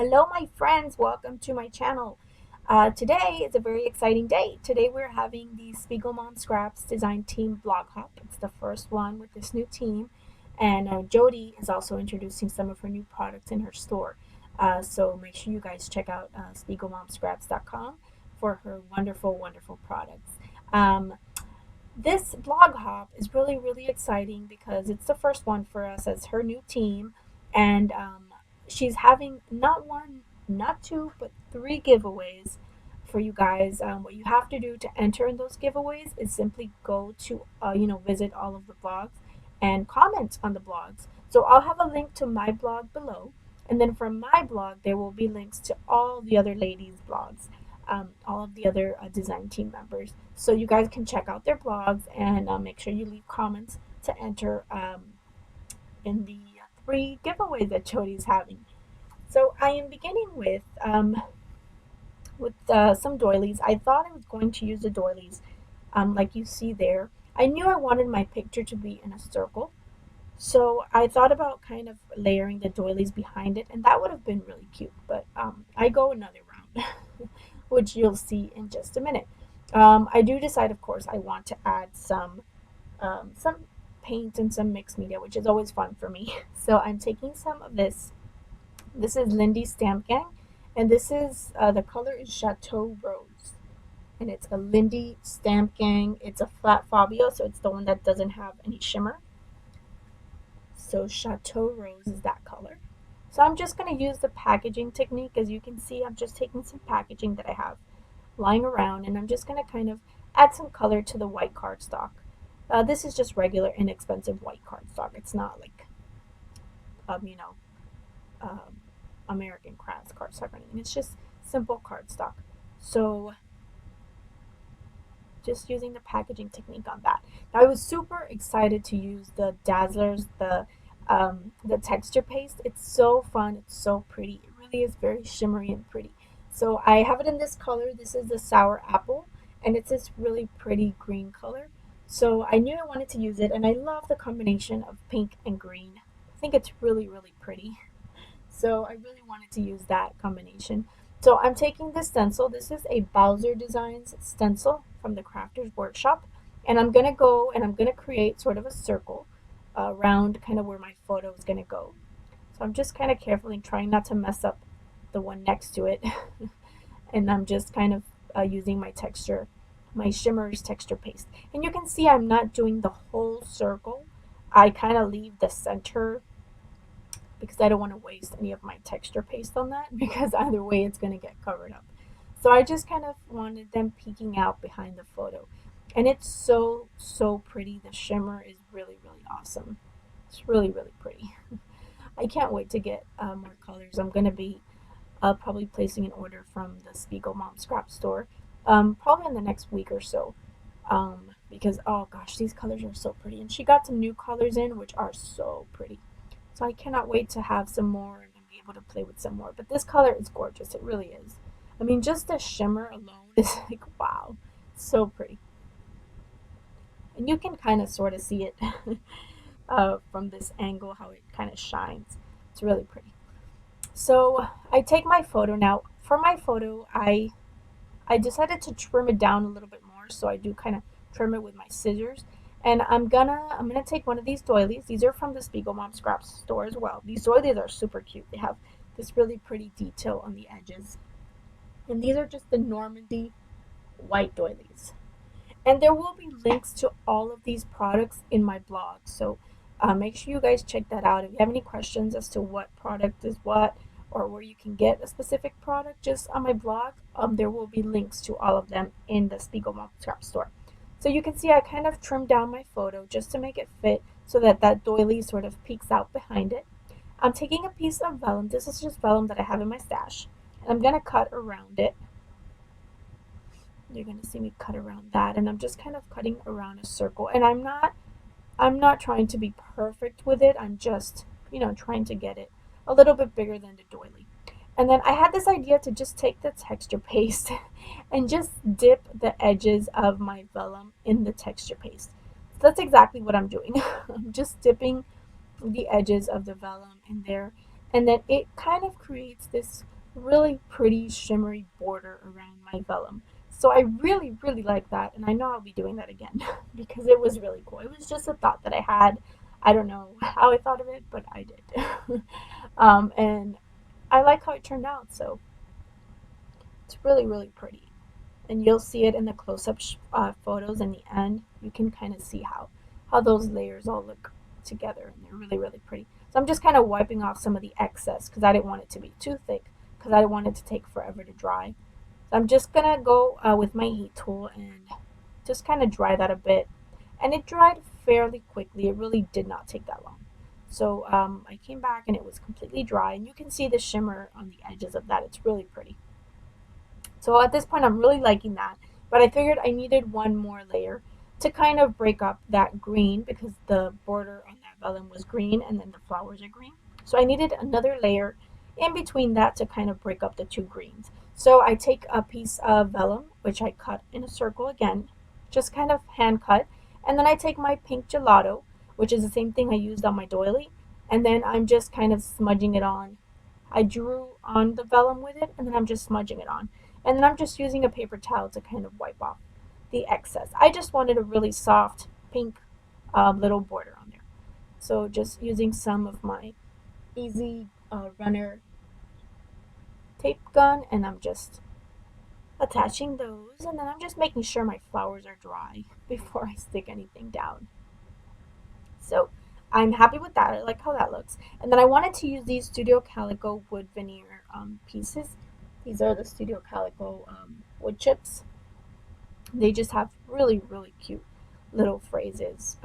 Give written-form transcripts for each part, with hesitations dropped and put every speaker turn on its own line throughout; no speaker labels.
Hello, my friends. Welcome to my channel. Today is a very exciting day. Today we're having the Spiegelmom Scraps Design Team Blog Hop. It's the first one with this new team. And Jody is also introducing some of her new products in her store. So make sure you guys check out spiegelmomscraps.com for her wonderful, wonderful products. This blog hop is really exciting because it's the first one for us as her new team, and she's having not one, not two, but three giveaways for you guys. What you have to do to enter in those giveaways is simply go to visit all of the blogs and comment on the blogs. So I'll have a link to my blog below, and then from my blog there will be links to all the other ladies' blogs, all of the other design team members. So you guys can check out their blogs and make sure you leave comments to enter in the three giveaways that Jody's having. So I am beginning with some doilies. I thought I was going to use the doilies like you see there. I knew I wanted my picture to be in a circle. So I thought about kind of layering the doilies behind it, and that would have been really cute. But I go another round, which you'll see in just a minute. I do decide, of course, I want to add some paint and some mixed media, which is always fun for me. So I'm taking some of this. This is Lindy Stamp Gang, and this is the color is Chateau Rose, and it's a Lindy Stamp Gang. It's a flat Fabio, so it's the one that doesn't have any shimmer. So Chateau Rose is that color. So I'm just going to use the packaging technique. As you can see, I'm just taking some packaging that I have lying around, and I'm just going to kind of add some color to the white cardstock. This is just regular inexpensive white cardstock. It's not like um, you know um, American Crafts cardstock or anything. It's just simple cardstock. So just using the packaging technique on that. Now I was super excited to use the Dazzlers, the texture paste. It's so fun. It's so pretty. It really is very shimmery and pretty. So I have it in this color. This is the Sour Apple, and it's this really pretty green color. So I knew I wanted to use it, and I love the combination of pink and green. I think it's really pretty. So I really wanted to use that combination. So I'm taking this stencil. This is a Bowser Designs stencil from the Crafters Workshop. And I'm going to go and I'm going to create sort of a circle around kind of where my photo is going to go. So I'm just kind of carefully trying not to mess up the one next to it. And I'm just kind of using my texture, my Shimmers texture paste. And you can see I'm not doing the whole circle. I kind of leave the center because I don't want to waste any of my texture paste on that, because either way it's going to get covered up. So I just kind of wanted them peeking out behind the photo. And it's so pretty. The shimmer is really awesome. It's really pretty. I can't wait to get more colors. I'm going to be probably placing an order from the Spiegelmom Scrap Store probably in the next week or so. Because, oh gosh, these colors are so pretty. And she got some new colors in, which are so pretty. So I cannot wait to have some more and be able to play with some more. But this color is gorgeous. It really is. I mean, just the shimmer alone is like, wow, so pretty. And you can kind of sort of see it from this angle, how it kind of shines. It's really pretty. So I take my photo now. For my photo, I decided to trim it down a little bit more. So I do kind of trim it with my scissors. And I'm gonna take one of these doilies. These are from the Spiegelmom Scraps store as well. These doilies are super cute. They have this really pretty detail on the edges. And these are just the Normandy white doilies. And there will be links to all of these products in my blog. So make sure you guys check that out. If you have any questions as to what product is what, or where you can get a specific product, just on my blog, there will be links to all of them in the Spiegelmom Scrap store. So you can see I kind of trimmed down my photo just to make it fit so that that doily sort of peeks out behind it. I'm taking a piece of vellum. This is just vellum that I have in my stash. And I'm going to cut around it. You're going to see me cut around that. And I'm just kind of cutting around a circle. And I'm not trying to be perfect with it. I'm just, trying to get it a little bit bigger than the doily. And then I had this idea to just take the texture paste and just dip the edges of my vellum in the texture paste. So that's exactly what I'm doing. I'm just dipping the edges of the vellum in there. And then it kind of creates this really pretty shimmery border around my vellum. So I really, really like that, and I know I'll be doing that again because it was really cool. It was just a thought that I had. I don't know how I thought of it, but I did. And I like how it turned out, so it's really, really pretty. And you'll see it in the close-up photos in the end. You can kind of see how those layers all look together, and they're really, really pretty. So I'm just kind of wiping off some of the excess because I didn't want it to be too thick because I didn't want it to take forever to dry. So I'm just gonna go with my heat tool and just kind of dry that a bit, and it dried fairly quickly. It really did not take that long. So I came back and it was completely dry, and you can see the shimmer on the edges of that. It's really pretty. So at this point, I'm really liking that. But I figured I needed one more layer to kind of break up that green because the border on that vellum was green and then the flowers are green. So I needed another layer in between that to kind of break up the two greens. So I take a piece of vellum, which I cut in a circle again, just kind of hand cut. And then I take my pink gelato, which is the same thing I used on my doily. And then I'm just kind of smudging it on. I drew on the vellum with it, and then I'm just smudging it on. And then I'm just using a paper towel to kind of wipe off the excess. I just wanted a really soft pink little border on there. So just using some of my easy runner tape gun, and I'm just attaching those, and then I'm just making sure my flowers are dry before I stick anything down. So I'm happy with that. I like how that looks. And then I wanted to use these Studio Calico wood veneer pieces. These are the Studio Calico wood chips. They just have really, really cute little phrases.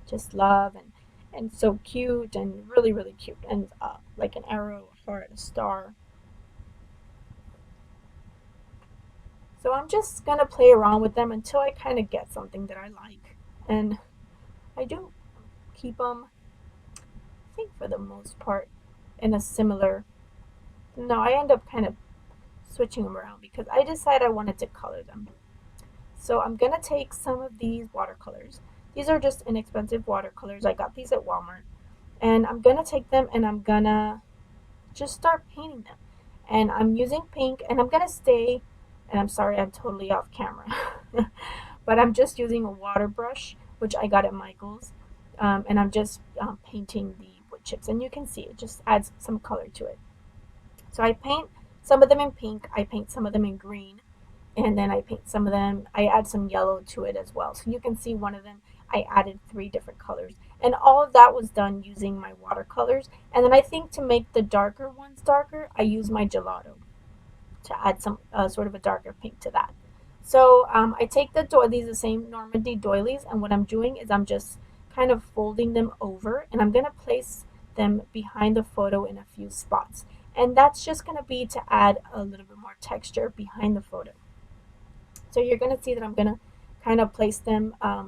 Just love and so cute and really, really cute. And like an arrow, a heart, a star. So I'm just going to play around with them until I kind of get something that I like. And I do keep them, I think, for the most part, in a similar. No, I end up kind of switching them around because I decided I wanted to color them. So I'm going to take some of these watercolors. These are just inexpensive watercolors. I got these at Walmart. And I'm going to take them and I'm going to just start painting them. And I'm using pink and I'm going to stay, and I'm sorry I'm totally off camera, but I'm just using a water brush, which I got at Michael's. And I'm just painting the wood chips. And you can see it just adds some color to it. So I paint some of them in pink, I paint some of them in green, and then I paint some of them, I add some yellow to it as well. So you can see one of them, I added three different colors. And all of that was done using my watercolors. And then I think to make the darker ones darker, I use my gelato to add some sort of a darker pink to that. So I take these are the same Normandy doilies, and what I'm doing is I'm just kind of folding them over, and I'm going to place them behind the photo in a few spots. And that's just going to be to add a little bit more texture behind the photo. So you're going to see that I'm going to kind of place them. I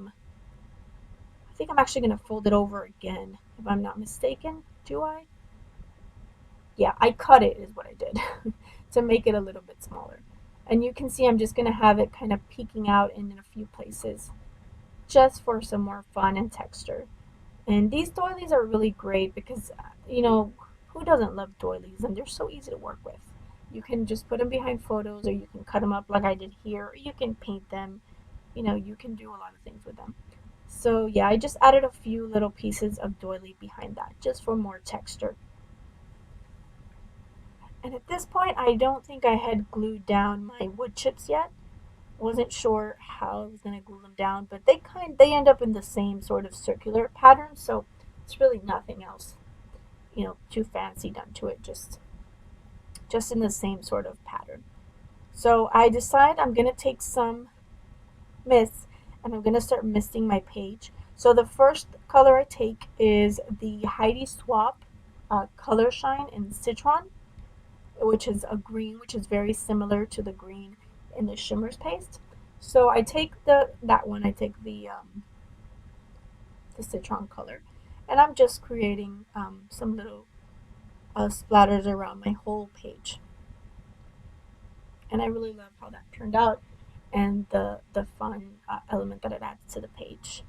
think I'm actually going to fold it over again, if I'm not mistaken. Do I? Yeah, I cut it is what I did to make it a little bit smaller. And you can see I'm just going to have it kind of peeking out in a few places just for some more fun and texture. And these doilies are really great because, who doesn't love doilies? And they're so easy to work with. You can just put them behind photos, or you can cut them up like I did here, or you can paint them. You can do a lot of things with them. So yeah, I just added a few little pieces of doily behind that just for more texture. And at this point, I don't think I had glued down my wood chips yet. Wasn't sure how I was going to glue them down, but they end up in the same sort of circular pattern, so it's really nothing else, too fancy done to it, just in the same sort of pattern. So I decide I'm going to take some mist and I'm going to start misting my page. So the first color I take is the Heidi Swap Color Shine in Citron, which is a green, which is very similar to the green in the Shimmers paste. So I take that one. I take the citron color, and I'm just creating some little splatters around my whole page. And I really love how that turned out, and the fun element that it adds to the page.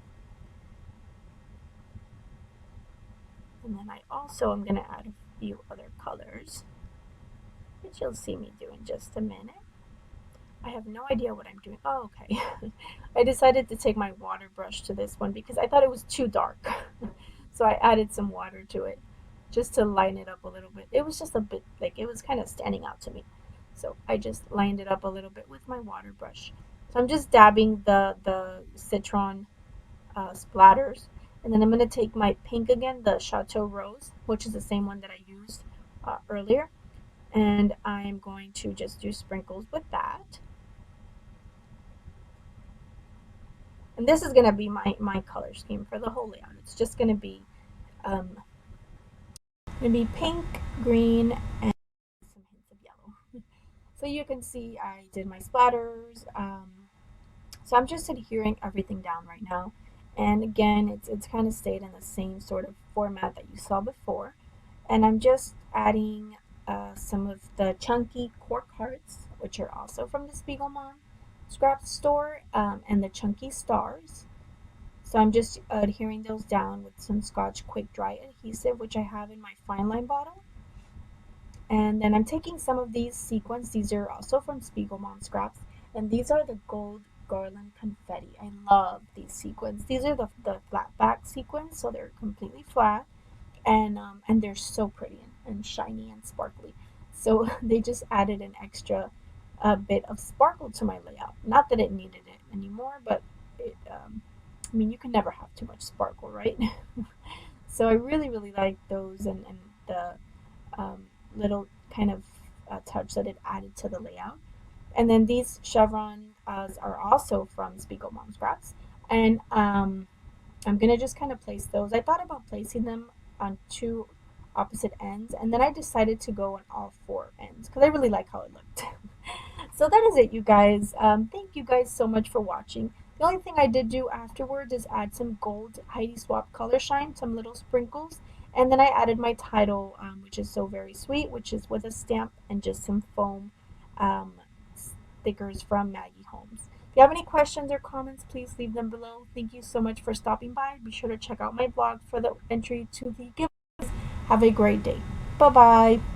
And then I also am going to add a few other colors, which you'll see me do in just a minute. I have no idea what I'm doing. Oh, okay. I decided to take my water brush to this one because I thought it was too dark. So I added some water to it just to line it up a little bit. It was just a bit like it was kind of standing out to me. So I just lined it up a little bit with my water brush. So I'm just dabbing the citron splatters. And then I'm going to take my pink again, the Chateau Rose, which is the same one that I used earlier. And I'm going to just do sprinkles with that. And this is going to be my color scheme for the whole layout. It's just um, going to be pink, green, and some hints of yellow. So you can see I did my splatters. So I'm just adhering everything down right now. And again, it's kind of stayed in the same sort of format that you saw before. And I'm just adding some of the chunky cork hearts, which are also from the Spiegelmom scrap store, and the chunky stars. So I'm just adhering those down with some Scotch Quick Dry adhesive, which I have in my fine line bottle. And then I'm taking some of these sequins. These are also from Spiegelmom scraps. And these are the gold garland confetti. I love these sequins. These are the flat back sequins, so they're completely flat and they're so pretty and shiny and sparkly. So they just added an extra bit of sparkle to my layout. Not that it needed it anymore, but I mean, you can never have too much sparkle, right? So I really like those and the little kind of touch that it added to the layout. And then these chevrons are also from Spiegelmom scraps. And I'm gonna just kind of place those. I thought about placing them on two opposite ends, and then I decided to go on all four ends because I really like how it looked. So that is it, you guys. Thank you guys so much for watching. The only thing I did do afterwards is add some gold Heidi Swap color shine, some little sprinkles, and then I added my title, which is so very sweet, which is with a stamp and just some foam um, stickers from Maggie Holmes. If you have any questions or comments, please leave them below. Thank you so much for stopping by. Be sure to check out my blog for the entry to the giveaway. Have a great day. Bye bye.